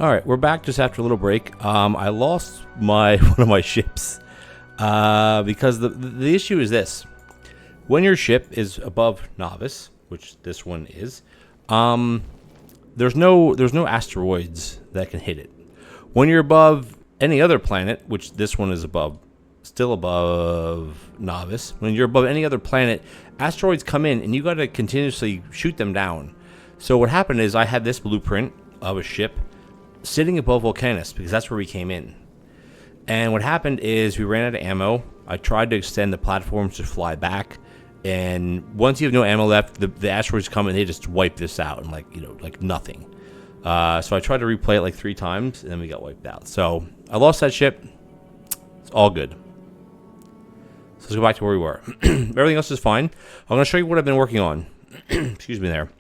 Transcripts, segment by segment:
All right, we're back just after a little break. I lost one of my ships because the issue is this: when your ship is above novice, which this one is, there's no asteroids that can hit it. When you're above any other planet, which this one is above, still above novice. When you're above any other planet, asteroids come in and you got to continuously shoot them down. So what happened is I had this blueprint of a ship sitting above Vulcanus because that's where we came in. And what happened is we ran out of ammo. I tried to extend the platforms to fly back, and once you have no ammo left, the asteroids come and they just wipe this out and like nothing. So I tried to replay it like 3 times and then we got wiped out. So I lost that ship. It's all good. So let's go back to where we were. Everything else is fine. I'm going to show you what I've been working on. Excuse me there.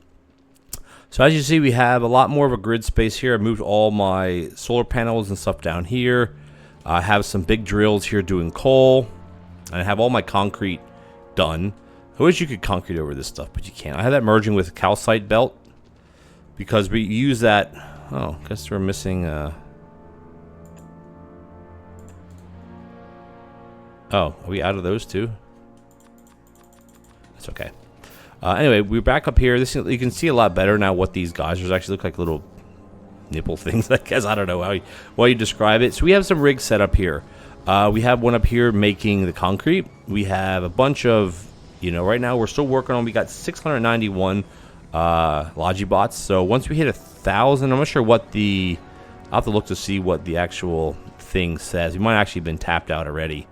So as you see, we have a lot more of a grid space here. I moved all my solar panels and stuff down here. I have some big drills here doing coal. And I have all my concrete done. I wish you could concrete over this stuff, but you can't. I have that merging with calcite belt because we use that. Oh, I guess we're missing. Oh, are we out of those too? That's okay. Anyway, we're back up here. This you can see a lot better now what these geysers actually look like, little nipple things, I guess. I don't know how you describe it. So we have some rigs set up here. We have one up here making the concrete. We have a bunch of, right now we're still working on, we got 691 Logibots. So once we hit 1,000, I'm not sure what I'll have to look to see what the actual thing says. We might actually have been tapped out already.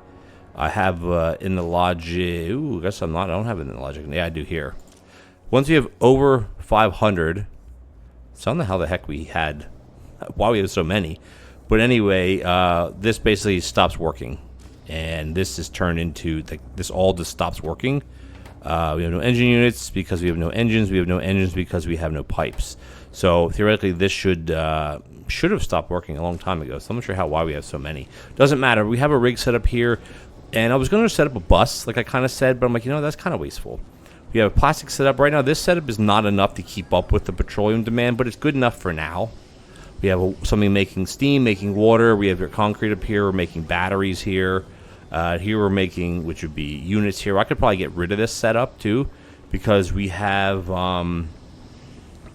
I have in the Logic. Ooh, I guess I don't have it in the Logic. Yeah, I do here. Once we have over 500, so I don't know how the heck why we have so many. But anyway, this basically stops working. And this is turned into, this all just stops working. We have no engine units because we have no engines. We have no engines because we have no pipes. So theoretically, this should have stopped working a long time ago. So I'm not sure why we have so many. Doesn't matter. We have a rig set up here. And I was going to set up a bus, like I kind of said, but I'm like, that's kind of wasteful. We have a plastic setup. Right now, this setup is not enough to keep up with the petroleum demand, but it's good enough for now. We have something making steam, making water. We have your concrete up here. We're making batteries here. Here we're making, which would be units here. I could probably get rid of this setup, too, because we have, in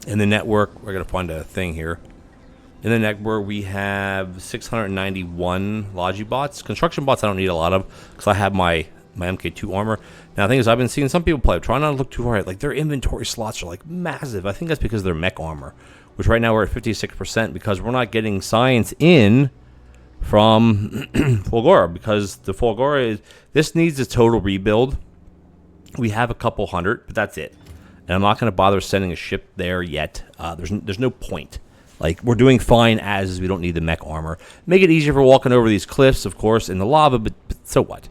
the network, we're going to find a thing here. In the network, we have 691 Logibots. Construction bots I don't need a lot of because I have my MK2 armor. Now, the thing is, I've been seeing some people play. Try not to look too hard. Like, their inventory slots are, massive. I think that's because of their mech armor, which right now we're at 56% because we're not getting science in from Fulgora because the Fulgora this needs a total rebuild. We have a couple hundred, but that's it. And I'm not going to bother sending a ship there yet. There's no point. We're doing fine as we don't need the mech armor. Make it easier for walking over these cliffs, of course, in the lava, but so what?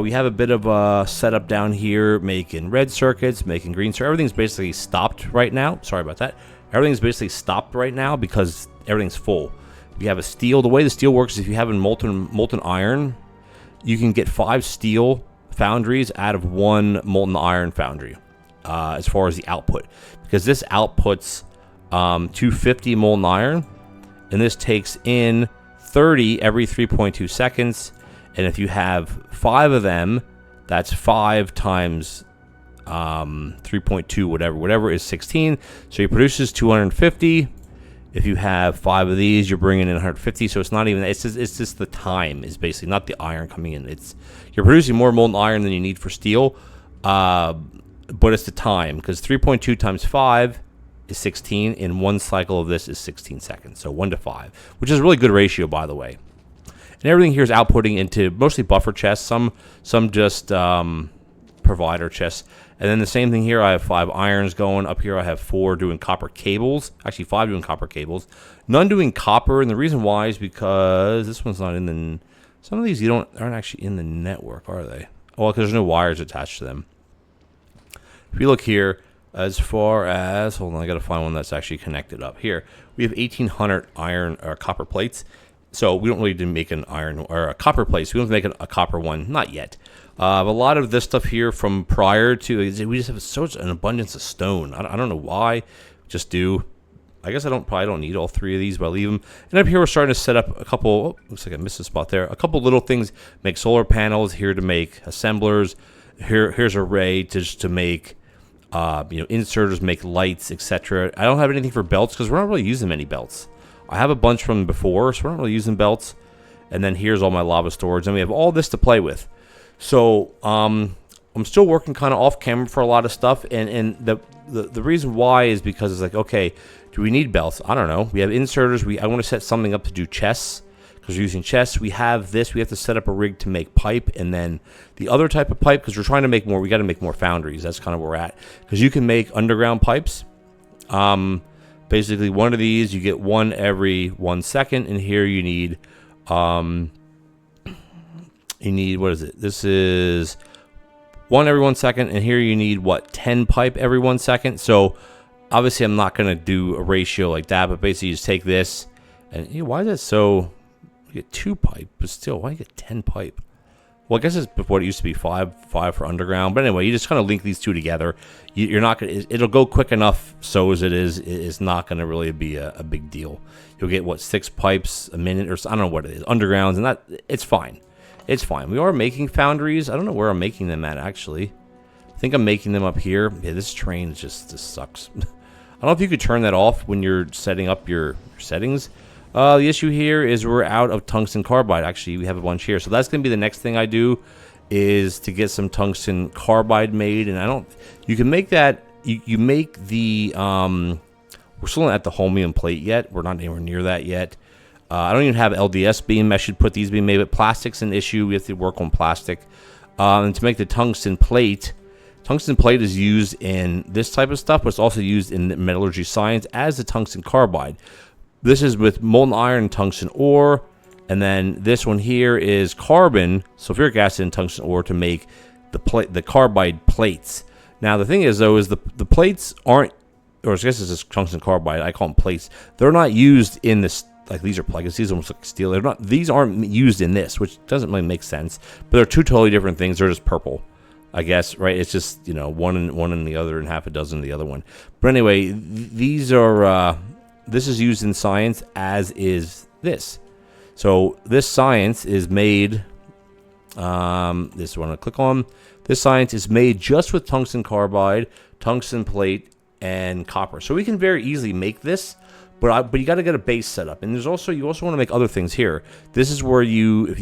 We have a bit of a setup down here, making red circuits, making green circuits. Everything's basically stopped right now. Sorry about that. Everything's basically stopped right now because everything's full. We have a steel. The way the steel works is if you have a molten iron, you can get 5 steel foundries out of 1 molten iron foundry as far as the output. Because this outputs 250 molten iron, and this takes in 30 every 3.2 seconds. And if you have 5 of them, that's 5 times 3.2, whatever is 16. So it produces 250. If you have 5 of these, you're bringing in 150. So it's not even, it's just the time is basically not the iron coming in. You're producing more molten iron than you need for steel, but it's the time because 3.2 times 5 is 16. In one cycle of this is 16 seconds. So 1 to 5, which is a really good ratio, by the way. And everything here is outputting into mostly buffer chests, some just provider chests. And then the same thing here, I have 5 irons going. Up here I have 4 doing copper cables. Actually 5 doing copper cables. None doing copper, and the reason why is because this one's not in the... Some of these aren't actually in the network, are they? Well, because there's no wires attached to them. If you look here, as far as... Hold on, I got to find one that's actually connected up. Here, we have 1,800 iron or copper plates. So we don't really need to make an iron or a copper plate. We don't make a copper one, not yet. A lot of this stuff here from prior to, we just have such an abundance of stone. I don't know why, just do. I guess probably don't need all 3 of these, but I leave them. And up here, we're starting to set up a couple. Oh, looks like I missed a spot there. A couple little things. Make solar panels here to make assemblers. Here's a array just to make, inserters, make lights, etc. I don't have anything for belts because we're not really using many belts. I have a bunch from before, so we're not really using belts. And then here's all my lava storage, and we have all this to play with. So I'm still working kind of off camera for a lot of stuff, and the reason why is because it's like, okay, do we need belts? I don't know. We have inserters. I want to set something up to do chests because we're using chests. We have this. We have to set up a rig to make pipe, and then the other type of pipe because we're trying to make more. We got to make more foundries. That's kind of where we're at because you can make underground pipes. Basically, one of these you get one every 1 second, and here you need what is it? This is one every 1 second, and here you need 10 pipe every 1 second. So obviously I'm not going to do a ratio like that, but basically you just take this and why is that so? You get 2 pipe, but still, why you get 10 pipe? Well, I guess it's what it used to be, five for underground. But anyway, you just kind of link these 2 together. You're not gonna. It'll go quick enough. So as it is, it's not going to really be a big deal. You'll get 6 pipes a minute, or I don't know what it is, undergrounds, and that it's fine. It's fine. We are making foundries. I don't know where I'm making them at actually. I think I'm making them up here. Yeah, this train just sucks. I don't know if you could turn that off when you're setting up your settings. The issue here is we're out of tungsten carbide. Actually, we have a bunch here. So that's going to be the next thing I do is to get some tungsten carbide made. And you can make that, you make the, we're still not at the holmium plate yet. We're not anywhere near that yet. I don't even have LDS beam. I should put these being made, but plastic's an issue. We have to work on plastic. And to make the tungsten plate is used in this type of stuff, but it's also used in metallurgy science as the tungsten carbide. This is with molten iron tungsten ore, and then this one here is carbon, sulfuric acid, and tungsten ore to make the carbide plates. Now the thing is though, is the plates aren't, or I guess this is tungsten carbide. I call them plates. They're not used in this. Like these are plugins. These almost like steel. They're not. These aren't used in this, which doesn't really make sense. But they're 2 totally different things. They're just purple, I guess. Right? It's just one in the other and half a dozen in the other one. But anyway, these are. This is used in science, as is this. So this science is made. This one I click on. This science is made just with tungsten carbide, tungsten plate, and copper. So we can very easily make this. But you got to get a base set up, and you also want to make other things here. This is where you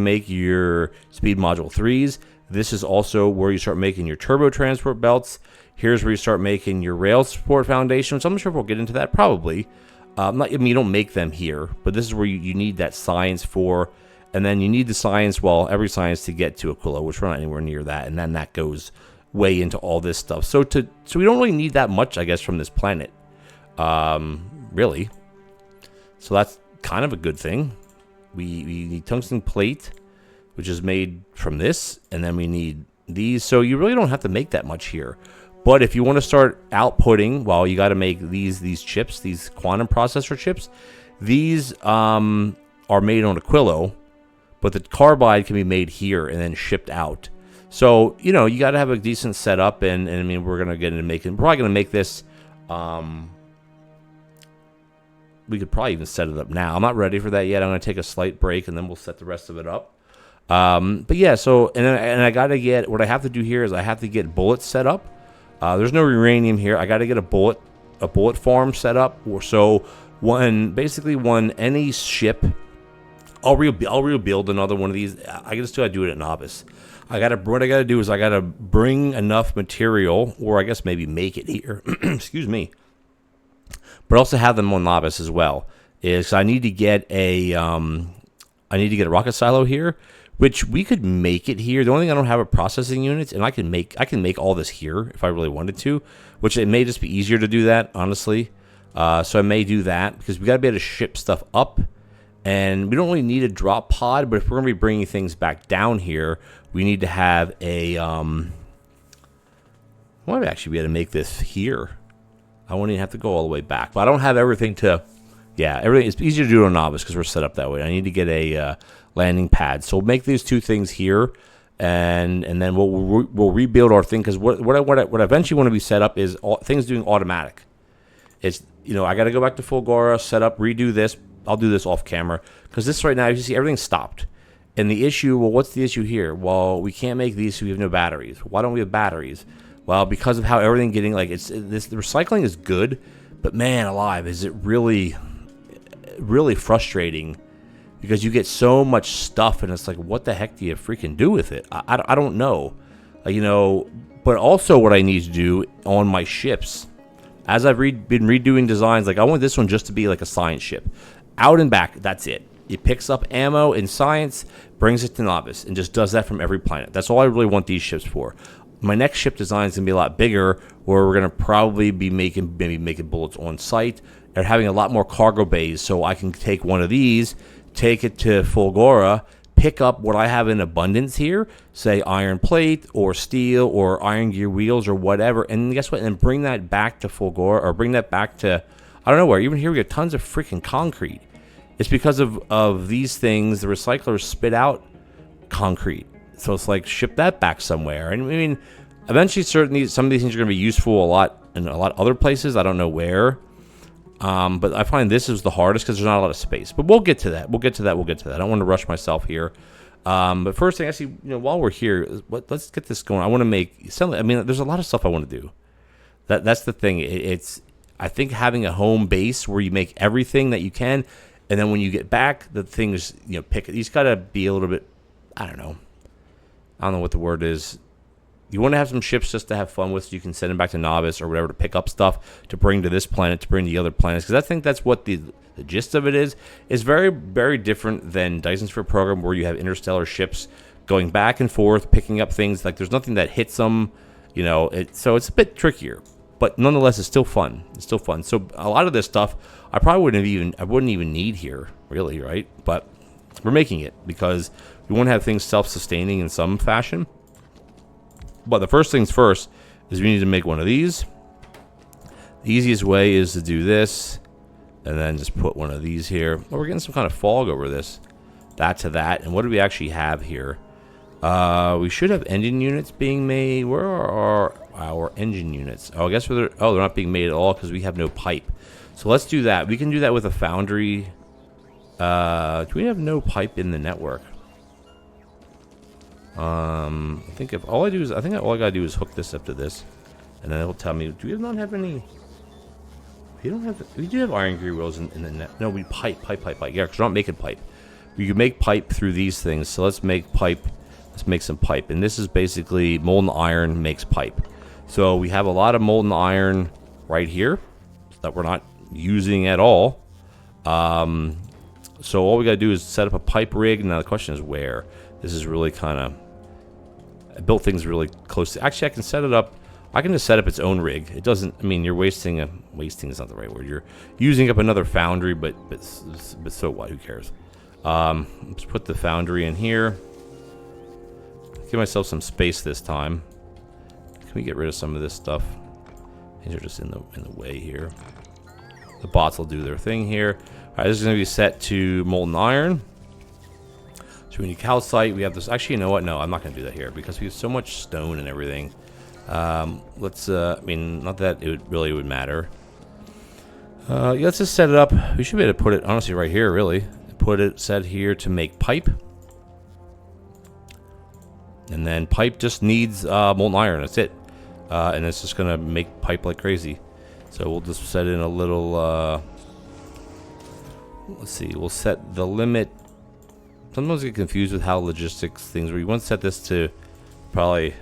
make your speed module 3s. This is also where you start making your turbo transport belts. Here's where you start making your rail support foundations. I'm not sure if we'll get into that. Probably. You don't make them here, but this is where you need that science for, and then you need the science. Well, every science to get to Aquila, which we're not anywhere near that, and then that goes way into all this stuff. So we don't really need that much, I guess, from this planet. Really. So that's kind of a good thing. We need tungsten plate, which is made from this, and then we need these. So you really don't have to make that much here. But if you want to start outputting, well, you got to make these chips, these quantum processor chips. These are made on Aquilo, but the carbide can be made here and then shipped out. So, you got to have a decent setup, and I mean, we're going to get into making, we're probably going to make this, we could probably even set it up now. I'm not ready for that yet. I'm going to take a slight break, and then we'll set the rest of it up. But yeah, so, and I got to get, what I have to do here is I have to get bullets set up. There's no uranium here. I got to get a bullet farm set up. So when any ship, I'll rebuild another one of these. I just got to do it at novice. What I got to do is I got to bring enough material, or I guess maybe make it here. Excuse me. But also have them on novice as well. Is I need to get a rocket silo here, which we could make it here. The only thing I don't have are processing units, and I can make all this here if I really wanted to, which it may just be easier to do that, honestly. So I may do that because we got to be able to ship stuff up, and we don't really need a drop pod. But if we're gonna be bringing things back down here, we need to have a. Might actually be able to make this here. I won't even have to go all the way back. But I don't have everything to... Yeah, everything. It's easier to do on novice because we're set up that way. I need to get a landing pad. So we'll make these 2 things here, and then we'll rebuild our thing. Because what I eventually want to be set up is things doing automatic. It's, you know, I got to go back to Fulgora, set up, redo this. I'll do this off camera because this right now, you see everything's stopped. And the issue, well, what's the issue here? Well, we can't make these, so we have no batteries. Why don't we have batteries? Well, because of how everything getting, like, the recycling is good, but man alive, is it really, really frustrating because you get so much stuff and it's like, what the heck do you freaking do with it? I don't know. You know, but also what I need to do on my ships, as I've been redoing designs, like I want this one just to be like a science ship. Out and back, that's it. It picks up ammo in science, brings it to novice, and just does that from every planet. That's all I really want these ships for. My next ship design is going to be a lot bigger, where we're going to probably be making bullets on site and having a lot more cargo bays, so I can take one of these, take it to Fulgora, pick up what I have in abundance here, say iron plate or steel or iron gear wheels or whatever, and guess what? And bring that back to Fulgora, or bring that back to, I don't know where. Even here we have tons of freaking concrete. It's because of these things, the recyclers spit out concrete. So it's like, ship that back somewhere. And I mean, eventually some of these things are going to be useful a lot in a lot of other places. I don't know where. But I find this is the hardest because there's not a lot of space. But we'll get to that. We'll get to that. I don't want to rush myself here. But first thing, actually, you know, while we're here, let's get this going. I want to make, I mean, there's a lot of stuff I want to do. That's the thing. I think having a home base where you make everything that you can, and then when you get back, the things, you know, pick it. You just got to be a little bit, I don't know what the word is. You want to have some ships just to have fun with, so you can send them back to novice or whatever to pick up stuff to bring to this planet, to bring to the other planets. Because I think that's what the gist of it is. It's very, very different than Dyson's Sphere program, where you have interstellar ships going back and forth, picking up things. Like, there's nothing that hits them, you know. So it's a bit trickier. But nonetheless, it's still fun. So a lot of this stuff I probably wouldn't even need here, really, right? But we're making it because we want to have things self-sustaining in some fashion. But the first things first is we need to make one of these. The easiest way is to do this and then just put one of these here. Well, we're getting some kind of fog over this. That to that. And what do we actually have here? We should have engine units being made. Where are our engine units? Oh, I guess they're not being made at all because we have no pipe. So let's do that. We can do that with a foundry. Do we have no pipe in the network? I think all I gotta do is hook this up to this, and then it'll tell me. Do we not have any? We don't have. We do have iron gear wheels in the net. No, we pipe. Yeah, because we're not making pipe. We can make pipe through these things. So let's make pipe. Let's make some pipe, and this is basically molten iron makes pipe. So we have a lot of molten iron right here that we're not using at all. So all we gotta do is set up a pipe rig. Now the question is where. This is really kind of. I built things really close to. Actually, I can set it up. I can just set up its own rig. It doesn't. I mean, you're wasting is not the right word. You're using up another foundry, but so what? Who cares? Let's put the foundry in here. Give myself some space this time. Can we get rid of some of this stuff? These are just in the way here. The bots will do their thing here. All right, this is going to be set to molten iron. So we need calcite. We have this. Actually, you know what? No, I'm not going to do that here because we have so much stone and everything. Let's. I mean, not that it really would matter. Let's just set it up. We should be able to put it honestly right here. Really, put it set here to make pipe. And then pipe just needs molten iron. That's it. And it's just gonna make pipe like crazy. So we'll just set in a little. Let's see. We'll set the limit. Sometimes I get confused with how logistics things. We want to set this to probably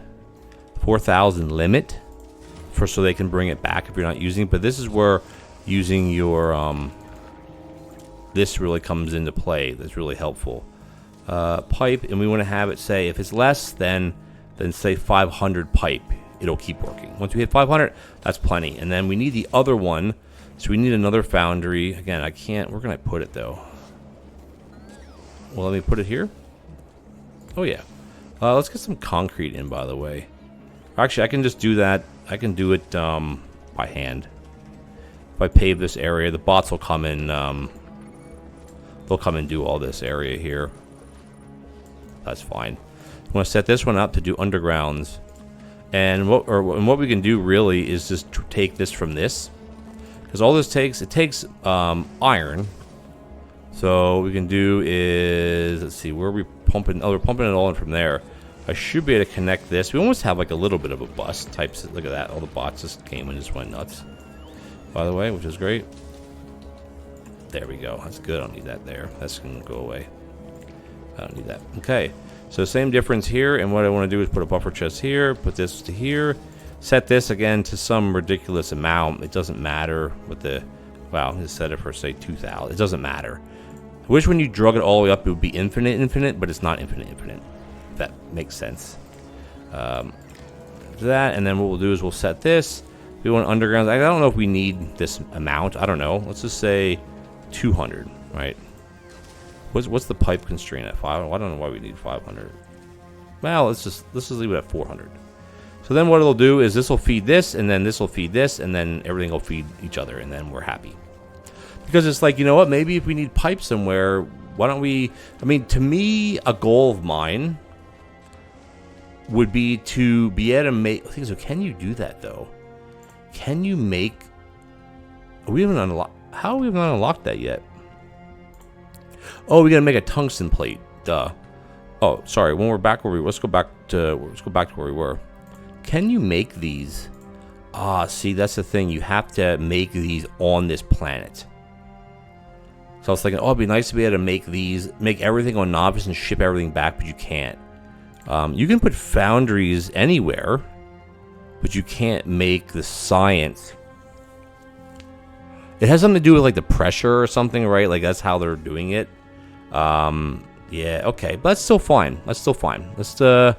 4,000 limit, so they can bring it back if you're not using it. But this is where using your this really comes into play. That's really helpful. Pipe, and we want to have it say if it's less than say 500 pipe, it'll keep working. Once we hit 500, that's plenty. And then we need the other one, so we need another foundry. Again, I can't. Where can I put it though? Well, let me put it here. Oh yeah. Let's get some concrete in, by the way. Actually, I can just do that. I can do it by hand. If I pave this area, the bots will come in. They'll come and do all this area here. That's fine. I want to set this one up to do undergrounds, and what we can do really is just take this from this, Because all this takes, it takes iron. So what we can do is, let's see, where are we pumping? Oh, we're pumping it all in from there. I should be able to connect this. We almost have like a little bit of a bust type. Look at that. All the bots just came and just went nuts. By the way, which is great. There we go. That's good. I don't need that there. That's going to go away. I don't need that. Okay. So same difference here. And what I want to do is put a buffer chest here. Put this to here. Set this again to some ridiculous amount. It doesn't matter what the... Wow, just set it for, say, 2,000. It doesn't matter. I wish when you drug it all the way up, it would be infinite, but it's not infinite. If that makes sense. That, and then what we'll do is we'll set this. We want underground. I don't know if we need this amount. I don't know. Let's just say 200, right? What's the pipe constraint at 5? I don't know why we need 500. Well, let's just leave it at 400. So then what it'll do is this will feed this, and then this will feed this, and then everything will feed each other, and then we're happy. Because it's like, you know what, maybe if we need pipe somewhere, why don't we... I mean, to me, a goal of mine would be to be able to make... So can you do that, though? Can you make... We haven't unlocked... How have we not unlocked that yet? Oh, we gotta make a tungsten plate. Duh. Oh, sorry. When we're back where we... Let's go back to where we were. Can you make these? Ah, see, that's the thing. You have to make these on this planet. So I was thinking, oh, it'd be nice to be able to make these, make everything on Novice and ship everything back, but you can't. You can put foundries anywhere, but you can't make the science. It has something to do with like the pressure or something, right? Like that's how they're doing it. Yeah, okay, but that's still fine. That's still fine. Let's can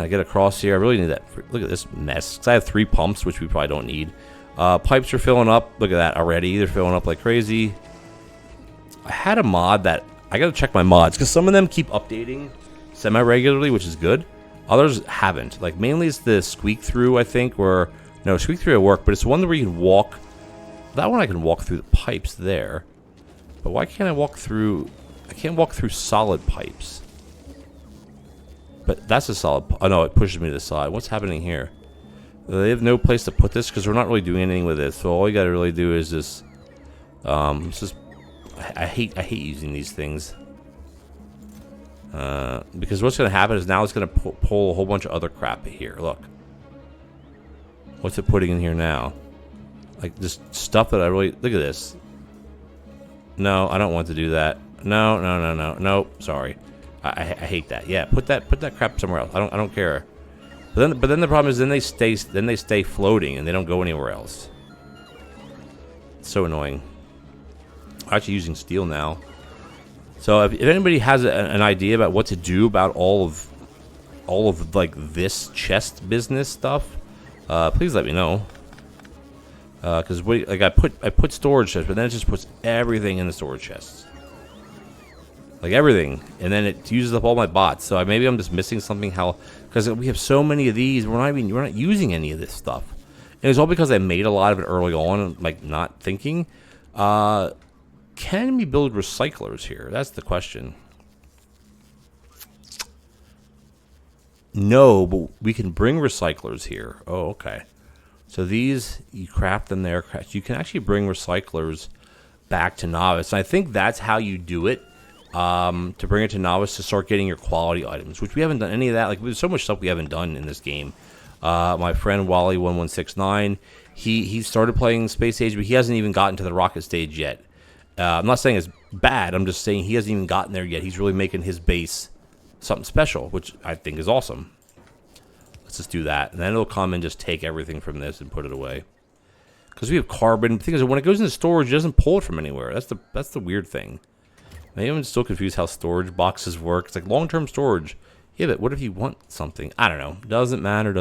I get across here? I really need that. Look at this mess. 'Cause I have 3 pumps, which we probably don't need. Pipes are filling up. Look at that already. They're filling up like crazy. I had a mod that... I gotta check my mods, because some of them keep updating semi-regularly, which is good. Others haven't. Like, mainly it's the squeak through, I think, where... No, squeak through will work, but it's the one where you can walk... That one I can walk through the pipes there. But why can't I walk through... I can't walk through solid pipes. But that's a solid... Oh, no, it pushes me to the side. What's happening here? They have no place to put this, because we're not really doing anything with it. So all you gotta really do is just... I hate using these things. Because what's gonna happen is now it's gonna pull a whole bunch of other crap here. Look. What's it putting in here now? Like, just stuff that I really... Look at this. No, I don't want to do that. No. Sorry. I hate that. Yeah, put that crap somewhere else. I don't care. But then the problem is then they stay floating and they don't go anywhere else. It's so annoying. I'm actually using steel now. So if anybody has an idea about what to do about all of like this chest business stuff, please let me know. Because like I put storage chests, but then it just puts everything in the storage chests. Like everything, and then it uses up all my bots. So maybe I'm just missing something. Because we have so many of these, we're not using any of this stuff. And it's all because I made a lot of it early on, like not thinking. Can we build recyclers here? That's the question. No, but we can bring recyclers here. Oh, okay. So these, you craft them there. You can actually bring recyclers back to Novice. And I think that's how you do it. To bring it to Novice to start getting your quality items, which we haven't done any of that. Like, there's so much stuff we haven't done in this game. My friend Wally1169, he started playing Space Age, but he hasn't even gotten to the rocket stage yet. I'm not saying it's bad. I'm just saying he hasn't even gotten there yet. He's really making his base something special, which I think is awesome. Let's just do that, and then it'll come and just take everything from this and put it away. Because we have carbon. The thing is, when it goes into storage, it doesn't pull it from anywhere. That's the weird thing. Maybe I'm still confused how storage boxes work. It's like long-term storage. Yeah, but what if you want something? I don't know. Doesn't matter.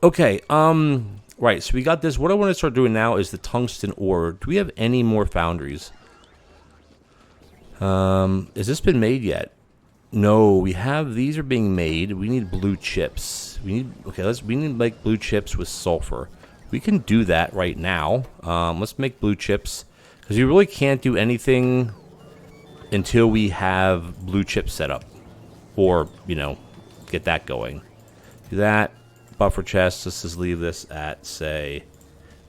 Okay, right, so we got this. What I want to start doing now is the tungsten ore. Do we have any more foundries? Has this been made yet? No, we have. These are being made. We need blue chips. We need like blue chips with sulfur. We can do that right now. Let's make blue chips. Because you really can't do anything until we have blue chips set up. Or, get that going. Do that. Buffer chest. Let's just leave this at, say,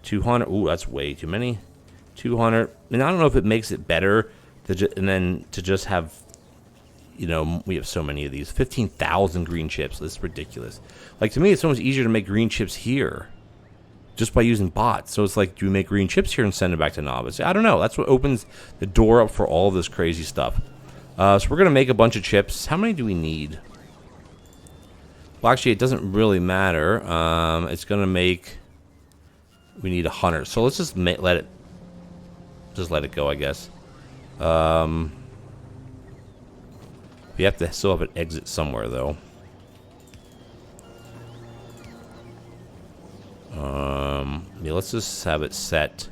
200. Ooh, that's way too many. 200. And I don't know if it makes it better and then to just have, you know, we have so many of these. 15,000 green chips. This is ridiculous. Like, to me, it's so much easier to make green chips here just by using bots. So it's like, do we make green chips here and send it back to novice? I don't know. That's what opens the door up for all of this crazy stuff. So we're going to make a bunch of chips. How many do we need? Well, actually, it doesn't really matter. It's going to make... We need 100. So let's just let it go, I guess. We have to still have an exit somewhere, though. Yeah, let's just have it set.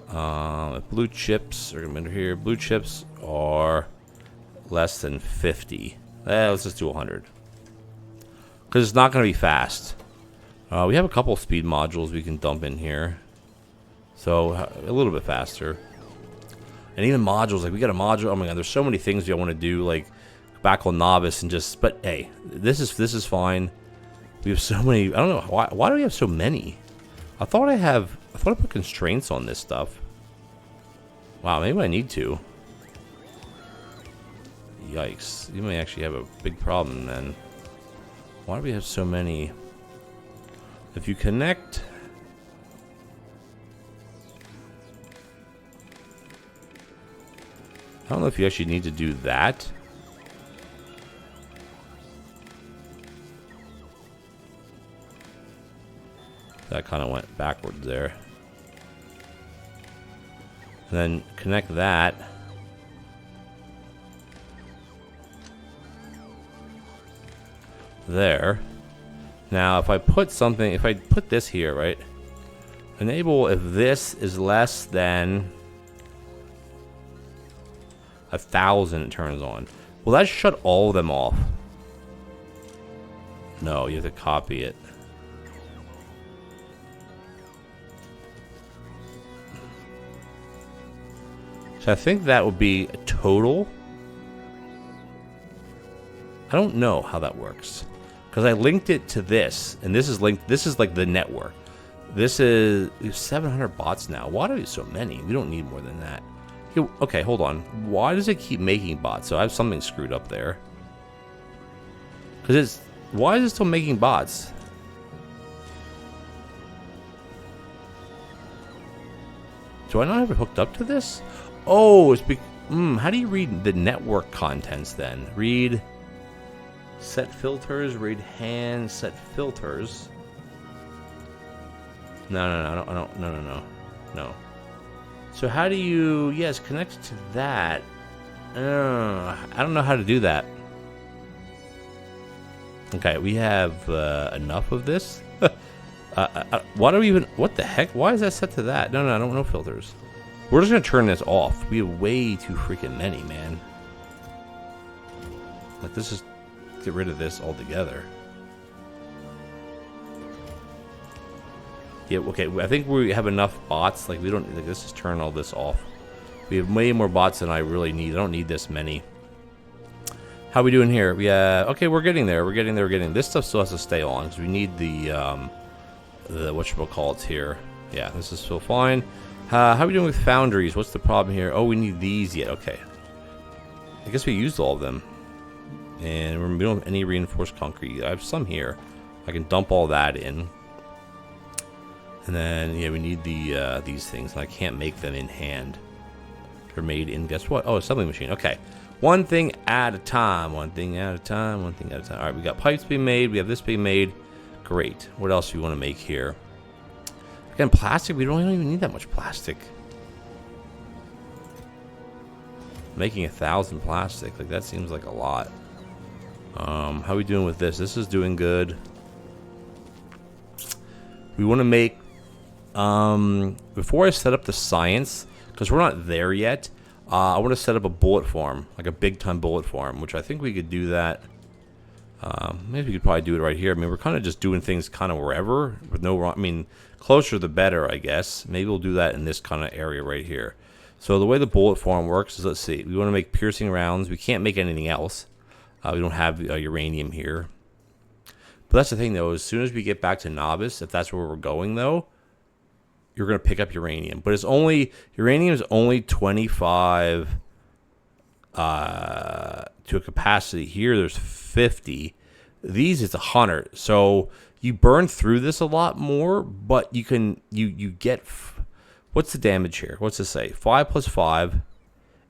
Blue chips are going to be here. Blue chips are less than 50. Let's just do 100. Because it's not going to be fast. We have a couple speed modules we can dump in here. So, a little bit faster. And even modules, like we got a module. Oh my god, there's so many things I want to do, like back on novice and just. But hey, this is fine. We have so many. I don't know why do we have so many. I thought I put constraints on this stuff. Wow, maybe I need to. Yikes! You may actually have a big problem then. Why do we have so many? If you connect. I don't know if you actually need to do that. That kind of went backwards there. And then connect that. There. Now, if I put something, if I put this here, right? Enable if this is less than 1,000, it turns on. Will that shut all of them off? No, you have to copy it. So I think that would be a total. I don't know how that works. Because I linked it to this, and this is linked. This is like the network. This is 700 bots now. Why do we have so many? We don't need more than that. Okay, hold on. Why does it keep making bots? So I have something screwed up there. Because it's... Why is it still making bots? Do I not have it hooked up to this? Oh, it's... how do you read the network contents then? Read... Set filters, read hand, set filters. No. So how do you, yes, connect to that. I don't know how to do that. Okay, we have enough of this. Why do we even, what the heck? Why is that set to that? No, I don't know filters. We're just going to turn this off. We have way too freaking many, man. Like, this is... Get rid of this altogether. Yeah, okay, I think we have enough bots. Like, we don't, like, let's just turn all this off. We have way more bots than I really need. I don't need this many. How are we doing here? Okay, we're getting there. We're getting there. This stuff still has to stay on because we need the whatchamacallits here. Yeah, this is still fine. How are we doing with foundries? What's the problem here? Oh, we need these yet. Okay. I guess we used all of them. And we don't have any reinforced concrete. I have some here. I can dump all that in. And then, yeah, we need these things. And I can't make them in hand. They're made in, guess what? Oh, assembly machine. Okay. One thing at a time. One thing at a time. One thing at a time. All right, we got pipes being made. We have this being made. Great. What else do we want to make here? Again, plastic. We don't even need that much plastic. Making 1,000 plastic. Like, that seems like a lot. How are we doing with this? This is doing good. We want to make, before I set up the science, because we're not there yet, I want to set up a bullet farm, like a big time bullet farm, which I think we could do that. Maybe we could probably do it right here. I mean, we're kind of just doing things kind of wherever, with no, I mean, closer the better, I guess. Maybe we'll do that in this kind of area right here. So the way the bullet farm works is, let's see, we want to make piercing rounds. We can't make anything else. We don't have uranium here. But that's the thing, though. As soon as we get back to novice, if that's where we're going, though, you're going to pick up uranium. But it's only, uranium is only 25 to a capacity. Here, there's 50. These, it's 100. So you burn through this a lot more, but you can, you get, what's the damage here? What's it say? 5 plus 5,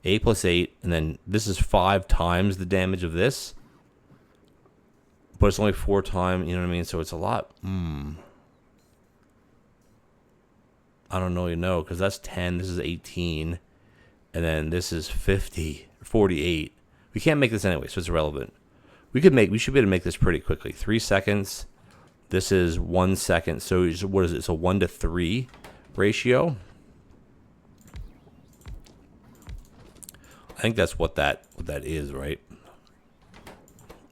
8 plus 8, and then this is 5 times the damage of this. But it's only 4 times, you know what I mean? So it's a lot. I don't know, because that's 10, this is 18, and then this is 50, 48. We can't make this anyway, so it's irrelevant. We should be able to make this pretty quickly. 3 seconds. This is 1 second. So what is it? It's a 1 to 3 ratio. I think that's what that is, right?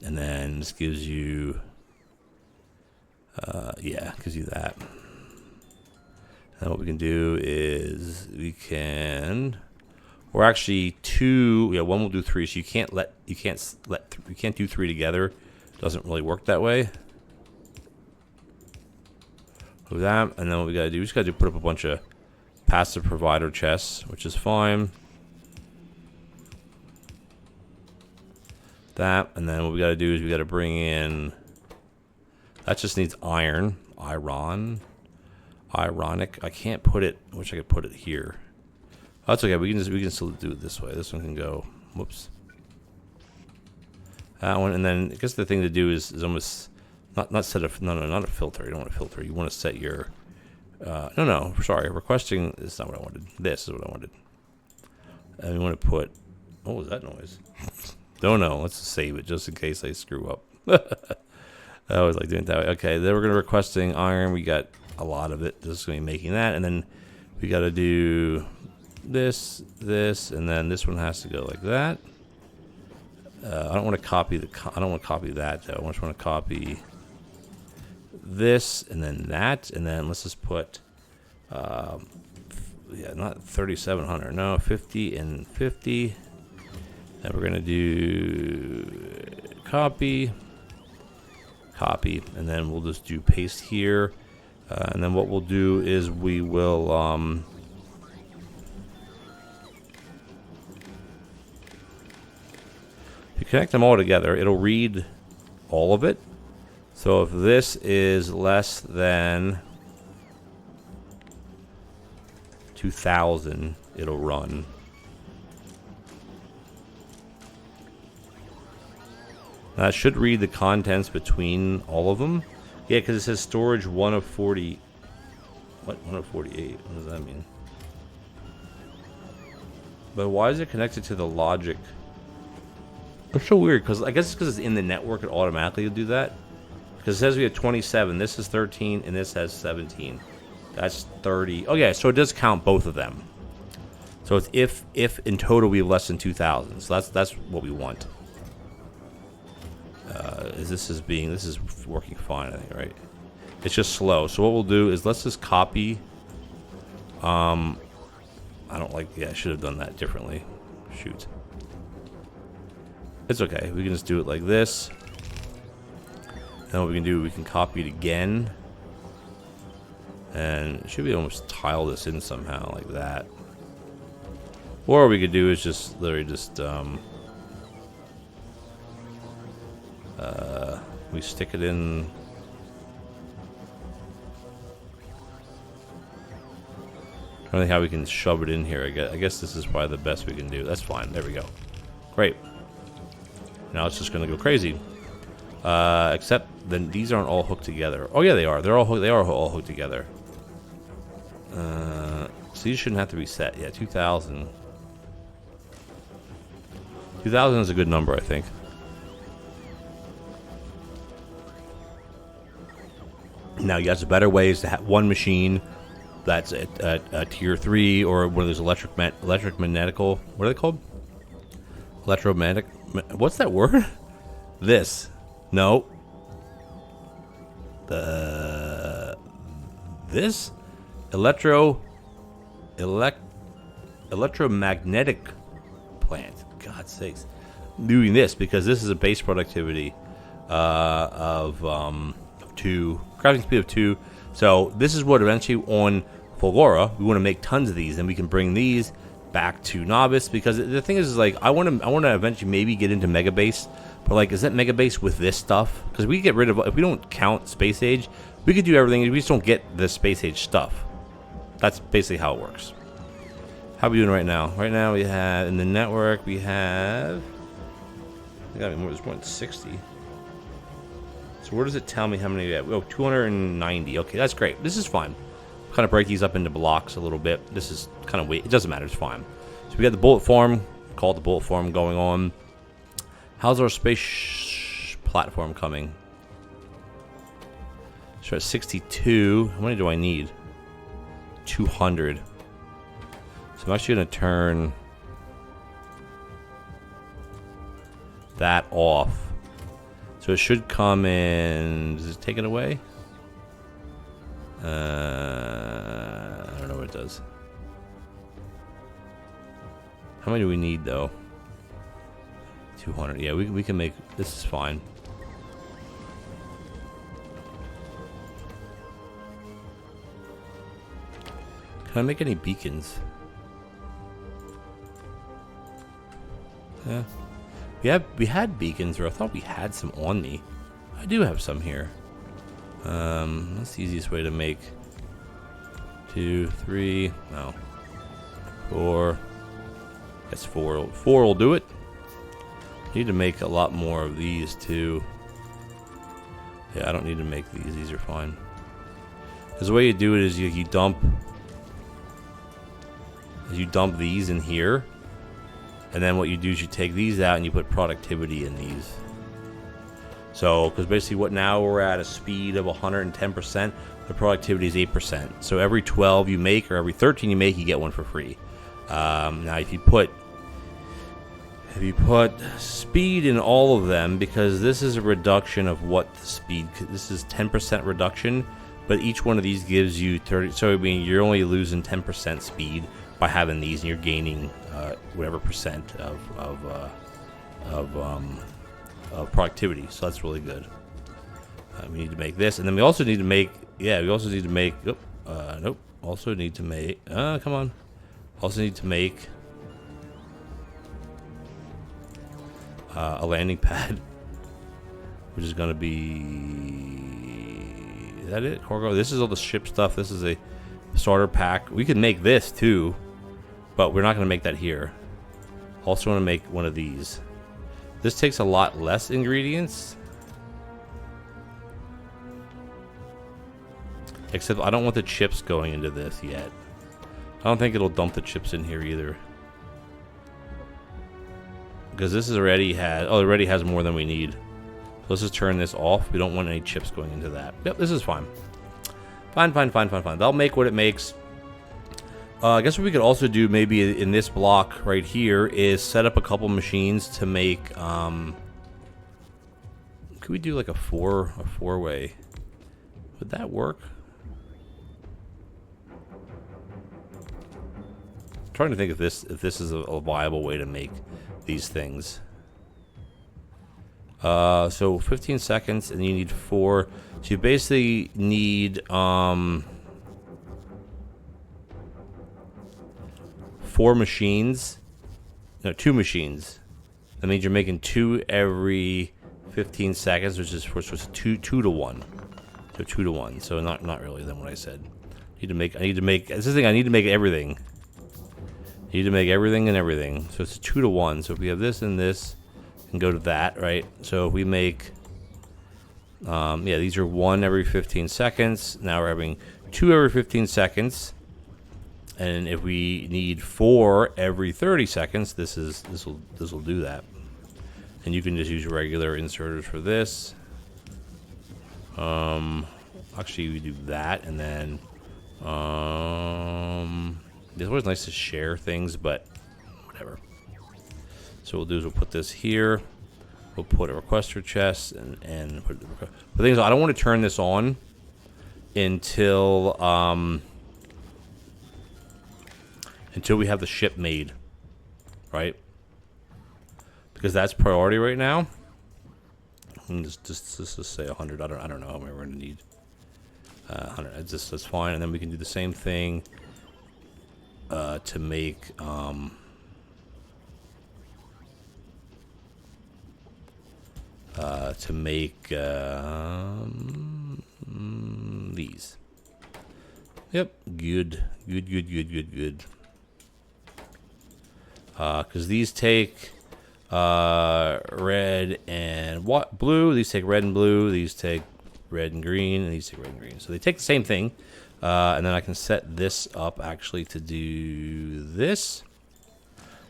And then this gives you, yeah, gives you that. And what we can do is we're actually 2, yeah, 1 will do 3. So you can't do 3 together. It doesn't really work that way. Do that, and then what we gotta do, we just gotta put up a bunch of passive provider chests, which is fine. That, and then what we got to do is we got to bring in, that just needs ironic. I can't put it, I wish I could put it here. Oh, that's okay. We can still do it this way. This one can go, whoops, that one. And then I guess the thing to do is almost not set a, not a filter. You don't want a filter. You want to set your no, sorry, requesting is not what I wanted. This is what I wanted. And we want to put, what was that noise? Don't know. Let's just save it just in case I screw up. I always like doing it that way. Okay, then we're going to requesting iron. We got a lot of it. This is going to be making that. And then we got to do this, and then this one has to go like that. I don't want to copy I don't want to copy that, though. I just want to copy this, and then that. And then let's just put, yeah, not 3,700. No, 50 and 50. And we're going to do copy, and then we'll just do paste here. And then what we'll do is we will, if you connect them all together, it'll read all of it. So if this is less than 2,000, it'll run. It should read the contents between all of them. Yeah, because it says storage 1 of 40. What? 1 of 48? What does that mean? But why is it connected to the logic? It's so weird, because I guess it's because it's in the network, it automatically will do that. Because it says we have 27, this is 13, and this has 17. That's 30. Oh yeah, so it does count both of them. So it's if in total we have less than 2,000. So that's what we want. This is working fine, I think, right? It's just slow. So what we'll do is let's just copy. I don't like, yeah, I should have done that differently. Shoot. It's okay. We can just do it like this. And what we can do, we can copy it again. And should be almost tile this in somehow like that. Or what we could do is just literally just we stick it in. I don't think how we can shove it in here. I guess this is probably the best we can do. That's fine. There we go. Great. Now it's just gonna go crazy. Except then these aren't all hooked together. Oh yeah, they are. They are all hooked together. So these shouldn't have to be set. Yeah, 2,000. 2,000 is a good number, I think. Now, you got better ways to have one machine that's at tier 3 or one of those electromagnetical. What are they called? Electromagnetic. What's that word? This. No. This electromagnetic plant. God's sakes. Doing this because this is a base productivity of 2, crafting speed of 2. So this is what eventually on Fulgora we want to make tons of these, and we can bring these back to novice, because the thing is like I want to eventually maybe get into mega base, but like, is that mega base with this stuff? Because we get rid of, if we don't count space age, we could do everything. We just don't get the space age stuff. That's basically how it works. How are we doing right now? Right now we have in the network we have. I got more. There's more than 60. So where does it tell me how many we have? Oh, 290. Okay, that's great. This is fine. Kind of break these up into blocks a little bit. This is kind of weight. It doesn't matter. It's fine. So we got the bullet farm. Call it the bullet farm going on. How's our space platform coming? So at 62. How many do I need? 200. So I'm actually going to turn that off. So it should come in. Does it take it away? I don't know what it does. How many do we need though? 200. Yeah, we can make this is fine. Can I make any beacons? Yeah. We had beacons, or I thought we had some on me. I do have some here. That's the easiest way to make 2, 3, no, 4. Guess 4 will do it. Need to make a lot more of these too. Yeah, I don't need to make these. These are fine. Because the way you do it is you dump these in here, and then what you do is you take these out and you put productivity in these. So, because basically what now we're at a speed of 110%, the productivity is 8%. So every 12 you make, or every 13 you make, you get one for free. Now if you put speed in all of them, because this is a reduction of what the speed, this is 10% reduction, but each one of these gives you 30, so I mean you're only losing 10% speed by having these, and you're gaining whatever percent of productivity. So that's really good. We need to make this, and then we also need to make, nope, also need to make, come on, also need to make a landing pad, which is going to be, is that it? Cargo. This is all the ship stuff. This is a starter pack. We could make this too, but we're not going to make that here. Also want to make one of these. This takes a lot less ingredients, except I don't want the chips going into this yet. I don't think it'll dump the chips in here either, because this is already has, oh, it already has more than we need. So let's just turn this off. We don't want any chips going into that. Yep, this is fine. Fine. That'll make what it makes. I guess what we could also do maybe in this block right here is set up a couple machines to make, could we do like a four-way? Would that work? I'm trying to think if this is a viable way to make these things. So 15 seconds, and you need 4. So you basically need 4 machines. No, 2 machines. That means you're making 2 every 15 seconds, which is for 2 to 1. So 2 to 1. So not really than what I said. I need to make this is the thing, I need to make everything. I need to make everything and everything. So it's 2 to 1. So if we have this and this, and go to that, right? So if we make, yeah, these are 1 every 15 seconds. Now we're having 2 every 15 seconds. And if we need 4 every 30 seconds, this will do that. And you can just use regular inserters for this. Actually, we do that, and then it's always nice to share things, but whatever. So what we'll do is we'll put this here. We'll put a requester chest and put the thing is, I don't want to turn this on until we have the ship made, right? Because that's priority right now. Just say 100. I don't know how many we're gonna need. 100. That's fine. And then we can do the same thing to make these. Yep. Good. Because these take red and blue. These take red and blue. These take red and green, and these take red and green. So they take the same thing, and then I can set this up actually to do this.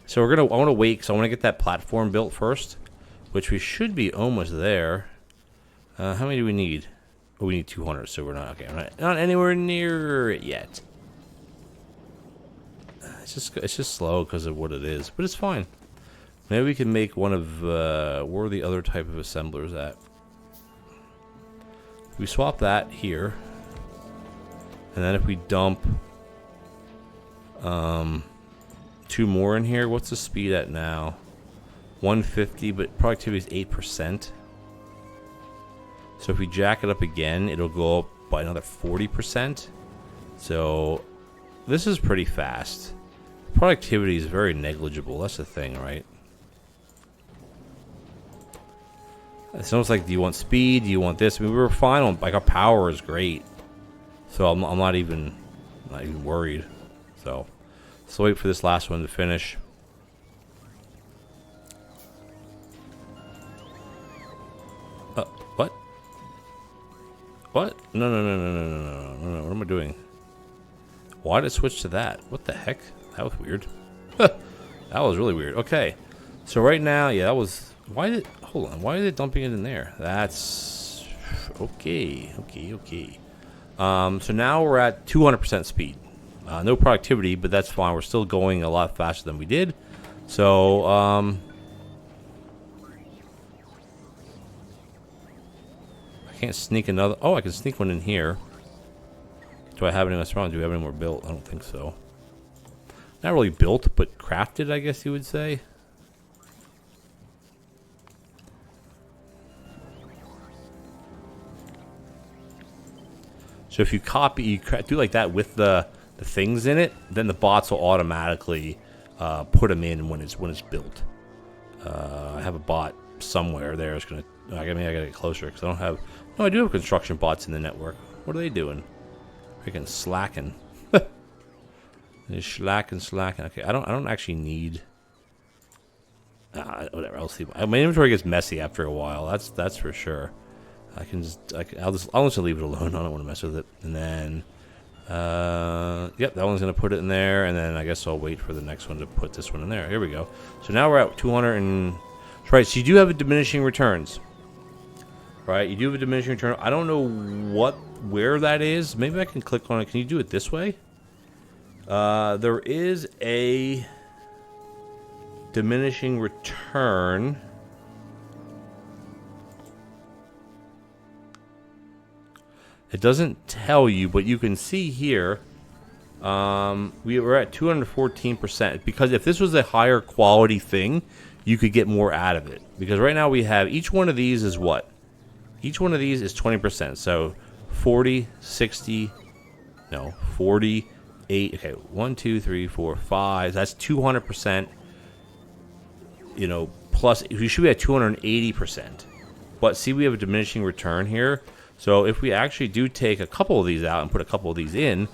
So I want to wait because I want to get that platform built first, which we should be almost there. How many do we need? Oh, we need 200, so we're not okay. We're not anywhere near it yet. It's just slow because of what it is, but it's fine. Maybe we can make one of where are the other type of assemblers at? We swap that here, and then if we dump 2 more in here, what's the speed at now? 150, but productivity is 8%. So if we jack it up again, it'll go up by another 40%. So this is pretty fast. Productivity is very negligible. That's the thing, right? It's almost like, do you want speed? Do you want this? I mean, we were fine on, like, our power is great. So I'm not even worried. So let's wait for this last one to finish. What? What? No. What am I doing? Why did it switch to that? What the heck? That was weird. That was really weird. Okay. So right now, yeah, that was... Hold on. Why are they dumping it in there? That's... Okay. So now we're at 200% speed. No productivity, but that's fine. We're still going a lot faster than we did. So, I can't sneak another... Oh, I can sneak one in here. Do I have any else around? Do we have any more built? I don't think so. Not really built, but crafted, I guess you would say. So if you do like that with the things in it, then the bots will automatically put them in when it's built. I have a bot somewhere there. It's gonna. I gotta get closer because I don't have. No, I do have construction bots in the network. What are they doing? Freaking slacking. They're slacking. Okay, I don't actually need. Whatever. I'll see. My inventory gets messy after a while. That's for sure. I'll just leave it alone. I don't want to mess with it. And then, yep, that one's gonna put it in there. And then I guess I'll wait for the next one to put this one in there. Here we go. So now we're at 200 and. Right. So you do have a diminishing returns. Right. You do have a diminishing return. I don't know where that is. Maybe I can click on it. Can you do it this way? There is a diminishing return. It doesn't tell you, but you can see here, we were at 214%. Because if this was a higher quality thing, you could get more out of it. Because right now we have, each one of these is what? Each one of these is 20%. So 40, 60, no, 48. Okay, 1, 2, 3, 4, 5. That's 200%. You know, plus, we should be at 280%. But see, we have a diminishing return here. So if we actually do take a couple of these out and put a couple of these in,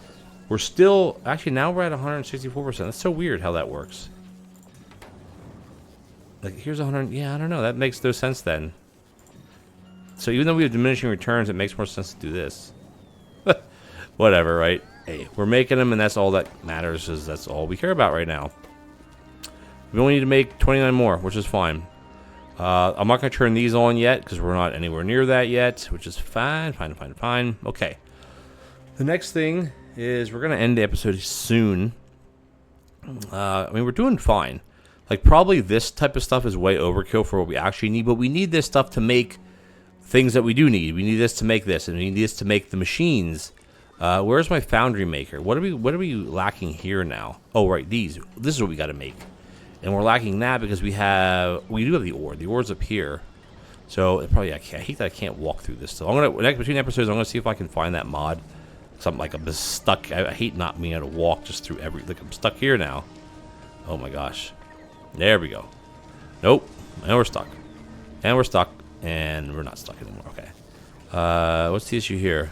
we're still, actually now we're at 164%. That's so weird how that works. Like here's 100, yeah, I don't know. That makes no sense then. So even though we have diminishing returns, it makes more sense to do this. Whatever, right? Hey, we're making them and that's all that matters, is that's all we care about right now. We only need to make 29 more, which is fine. I'm not going to turn these on yet because we're not anywhere near that yet, which is fine. Okay. The next thing is we're going to end the episode soon. I mean, we're doing fine. Like, probably this type of stuff is way overkill for what we actually need, but we need this stuff to make things that we do need. We need this to make this, and we need this to make the machines. Where's my foundry maker? What are we lacking here now? Oh, right, these. This is what we got to make. And we're lacking that because we do have the ore. The ore's up here. So it probably I hate that I can't walk through this. So I'm gonna between episodes I'm gonna see if I can find that mod. Something like I'm just stuck. I hate not being able to walk just through every. Like I'm stuck here now. Oh my gosh. There we go. Nope. And we're stuck. And we're stuck. And we're not stuck anymore. Okay. What's the issue here?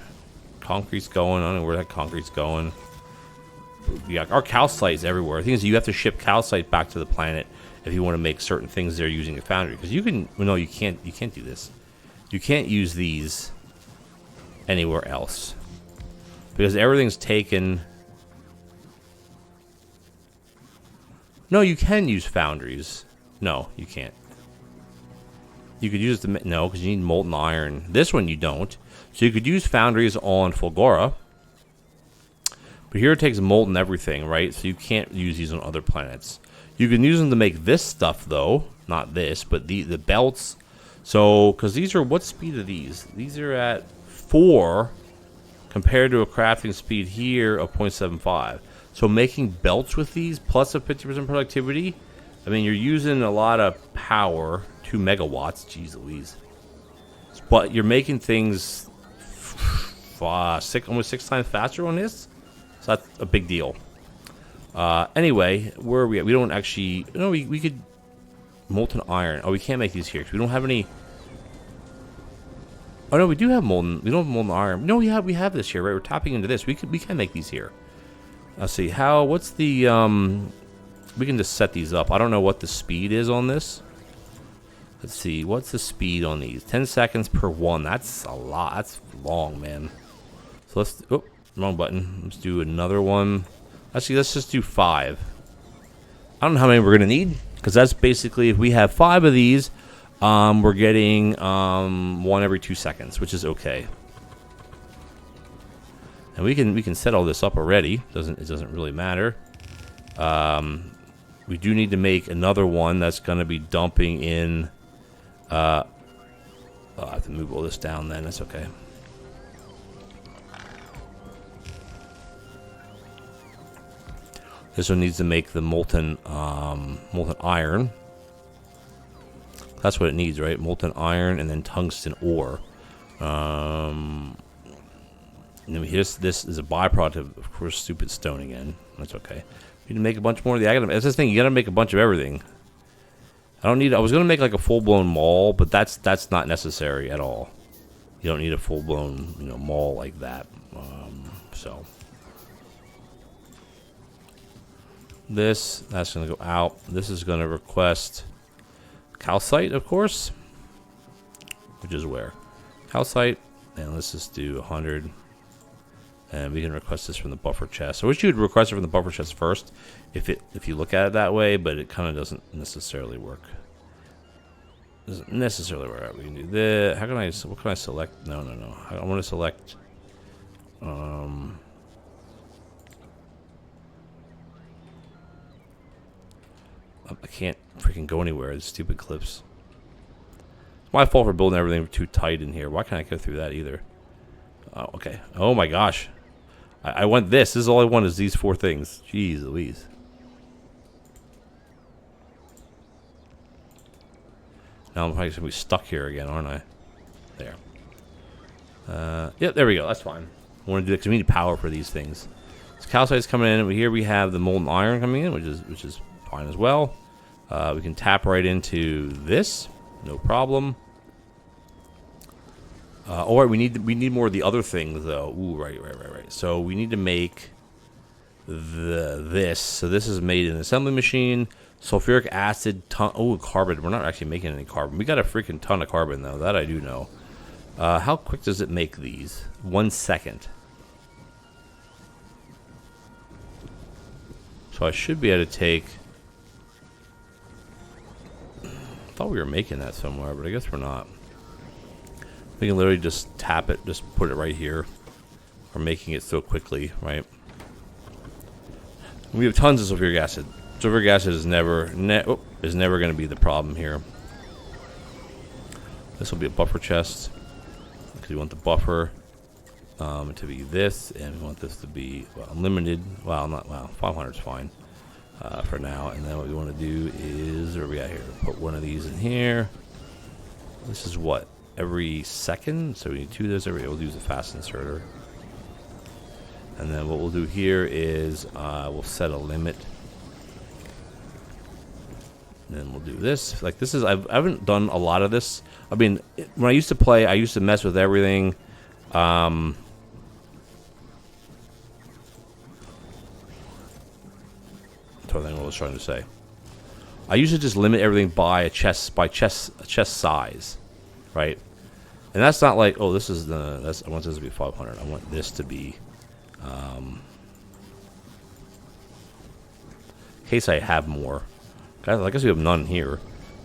Concrete's going. I don't know where that concrete's going. Yeah, our calcite is everywhere. The thing is, you have to ship calcite back to the planet if you want to make certain things there using a foundry. Because you can, well, no, you can't. You can't do this. You can't use these anywhere else because everything's taken. No, you can use foundries. No, you can't. You could use the no because you need molten iron. This one you don't. So you could use foundries on Fulgora. But here it takes molten everything, right? So you can't use these on other planets. You can use them to make this stuff, though. Not this, but the belts. So, because these are, what speed are these? These are at 4 compared to a crafting speed here of 0.75. So making belts with these, plus a 50% productivity, I mean, you're using a lot of power, 2 megawatts, jeez Louise. But you're making things almost 6 times faster on this. So that's a big deal. Anyway, where are we at? We don't actually... No, we could... Molten iron. Oh, we can't make these here because we don't have any... Oh, no, we do have molten... We don't have molten iron. No, we have this here, right? We're tapping into this. We can make these here. Let's see. What's the... We can just set these up. I don't know what the speed is on this. Let's see. What's the speed on these? 10 seconds per one. That's a lot. That's long, man. So let's... Oh. Wrong button. Let's do another one. Actually, let's just do 5. I don't know how many we're going to need, because that's basically, if we have 5 of these, we're getting 1 every 2 seconds, which is okay. And we can set all this up already. It doesn't really matter. We do need to make another one that's going to be dumping in. I have to move all this down then. That's okay. This one needs to make the molten iron. That's what it needs, right? Molten iron and then tungsten ore. And then this is a byproduct of course, stupid stone again. That's okay. We need to make a bunch more of the agate. That's the thing. You got to make a bunch of everything. I don't need. I was gonna make like a full-blown mall, but that's not necessary at all. You don't need a full-blown mall like that. So. That's going to go out. This is going to request calcite, of course, which is where calcite, and let's just do 100, and we can request this from the buffer chest. I wish you would request it from the buffer chest first, if you look at it that way, but it kind of doesn't necessarily work. Doesn't necessarily work. We can do this. What can I select? No. I want to select. I can't freaking go anywhere. It's stupid clips. It's my fault for building everything too tight in here. Why can't I go through that either? Oh, okay. Oh my gosh. I want this. This is all I want is these 4 things. Jeez Louise. Now I'm probably going to be stuck here again, aren't I? There. Yep, there we go. That's fine. I want to do it because we need power for these things. So calcite's coming in. Here we have the molten iron coming in, which is fine as well. We can tap right into this, no problem. Or we need more of the other things though. Ooh, right. So we need to make this. So this is made in an assembly machine. Sulfuric acid, carbon. We're not actually making any carbon. We got a freaking ton of carbon though. That I do know. How quick does it make these? 1 second. So I should be able to take. I thought we were making that somewhere, but I guess we're not. We can literally just tap it, just put it right here. We're making it so quickly, right? We have tons of sulfuric acid. Sulfuric acid is never going to be the problem here. This will be a buffer chest because we want the buffer to be this, and we want this to be unlimited. Well, not 500 is fine. For now, and then what we want to do is, where are we at here? Put one of these in here. This is what? Every second? So we need 2 of those every... We'll use a fast inserter. And then what we'll do here is we'll set a limit. And then we'll do this. Like this is... I haven't done a lot of this. I mean, when I used to play, I used to mess with everything. What I was trying to say. I used to just limit everything by a chest size, right? And that's not like, oh, this is the... I want this to be 500. I want this to be... in case I have more. I guess we have none here.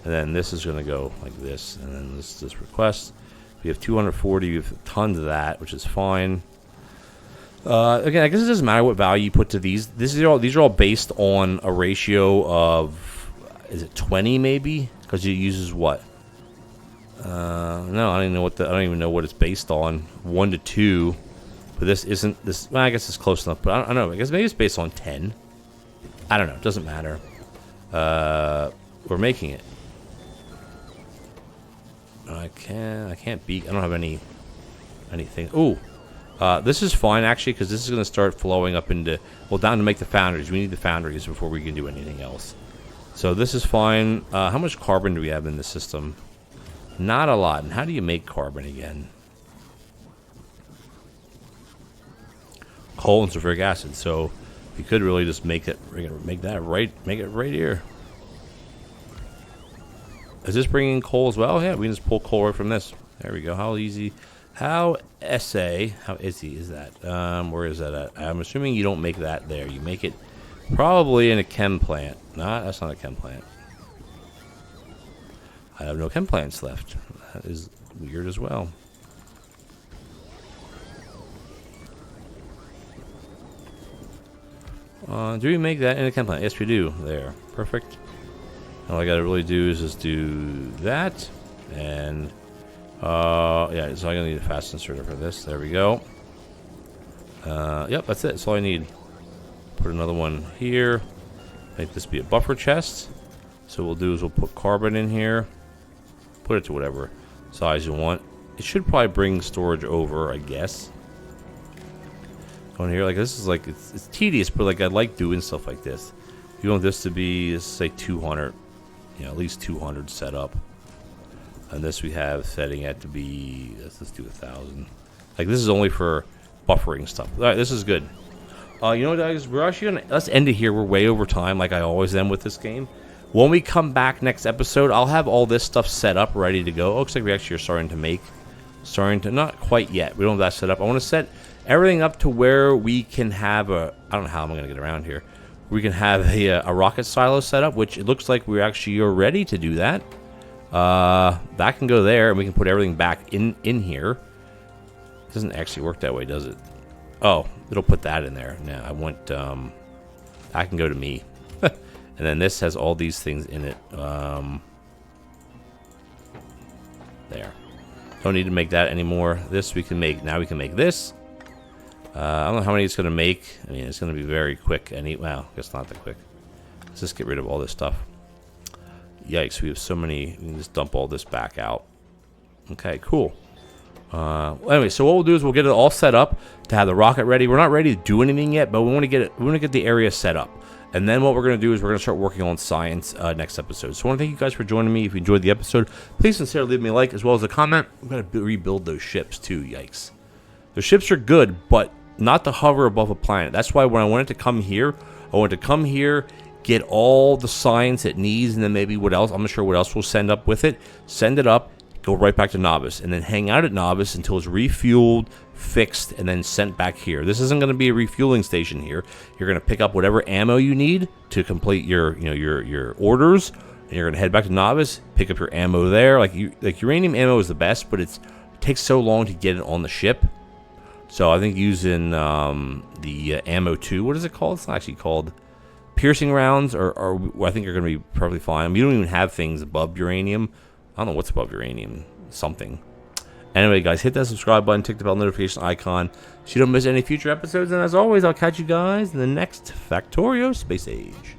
And then this is going to go like this. And then this request. We have 240. We have tons of that, which is fine. Again, I guess it doesn't matter what value you put to these. These are all based on a ratio of, is it 20 maybe? Because it uses what? No, I don't even know what it's based on. 1 to 2. But this isn't this. Well, I guess it's close enough. But I don't know. I guess maybe it's based on 10. I don't know. It doesn't matter. We're making it. I can't beat. I don't have anything. Ooh. This is fine, actually, because this is going to start flowing up into... Well, down to make the foundries. We need the foundries before we can do anything else. So this is fine. How much carbon do we have in the system? Not a lot. And how do you make carbon again? Coal and sulfuric acid. So we could really just make it... We're going to make that right... Make it right here. Is this bringing coal as well? Yeah, we can just pull coal right from this. There we go. How easy... How easy is that? Where is that at? I'm assuming you don't make that there. You make it probably in a chem plant. Nah, that's not a chem plant. I have no chem plants left. That is weird as well. Do we make that in a chem plant? Yes, we do. There. Perfect. All I gotta really do is just do that. And... yeah, so I'm gonna need a fast inserter for this. There we go. Yep, that's it. That's all I need. Put another one here. Make this be a buffer chest. So what we'll do is we'll put carbon in here. Put it to whatever size you want. It should probably bring storage over, I guess. Going here, like this is like it's tedious, but like I like doing stuff like this. If you want this to be, let's say 200, you know, at least 200 set up. And this we have setting it to be, let's do 1,000. Like this is only for buffering stuff. All right, this is good. You know what, guys? We're actually gonna let's end it here. We're way over time, like I always am with this game. When we come back next episode, I'll have all this stuff set up, ready to go. Oh, looks like we actually are starting to not quite yet. We don't have that set up. I want to set everything up to where we can have a. I don't know how I'm gonna get around here. We can have a rocket silo set up, which it looks like we actually are ready to do that. That can go there, and we can put everything back in here. It doesn't actually work that way, does it? Oh, it'll put that in there. Now I want that can go to me. And then this has all these things in it. There. Don't need to make that anymore. This we can make. Now we can make this. I don't know how many it's going to make. I mean, it's going to be very quick. Well, I guess not that quick. Let's just get rid of all this stuff. Yikes, we have so many. We can just dump all this back out. Okay, cool. Anyway, so what we'll do is we'll get it all set up to have the rocket ready. We're not ready to do anything yet, but we want to get it. We want to get the area set up. And then what we're going to do is we're going to start working on science next episode. So I want to thank you guys for joining me. If you enjoyed the episode, please sincerely leave me a like as well as a comment. I'm going to rebuild those ships too. Yikes. The ships are good, but not to hover above a planet. That's why when I wanted to come here, get all the science it needs, and then maybe what else. I'm not sure what else we'll send up with it. Send it up, go right back to Novice, and then hang out at Novice until it's refueled, fixed, and then sent back here. This isn't going to be a refueling station here. You're going to pick up whatever ammo you need to complete your orders, and you're going to head back to Novice, pick up your ammo there. Like uranium ammo is the best, but it takes so long to get it on the ship. So I think using the ammo 2, what is it called? It's not actually called piercing rounds, or I think you're going to be perfectly fine. We don't even have things above uranium. I don't know what's above uranium. Something. Anyway, guys, hit that subscribe button, tick the bell notification icon so you don't miss any future episodes. And as always, I'll catch you guys in the next Factorio Space Age.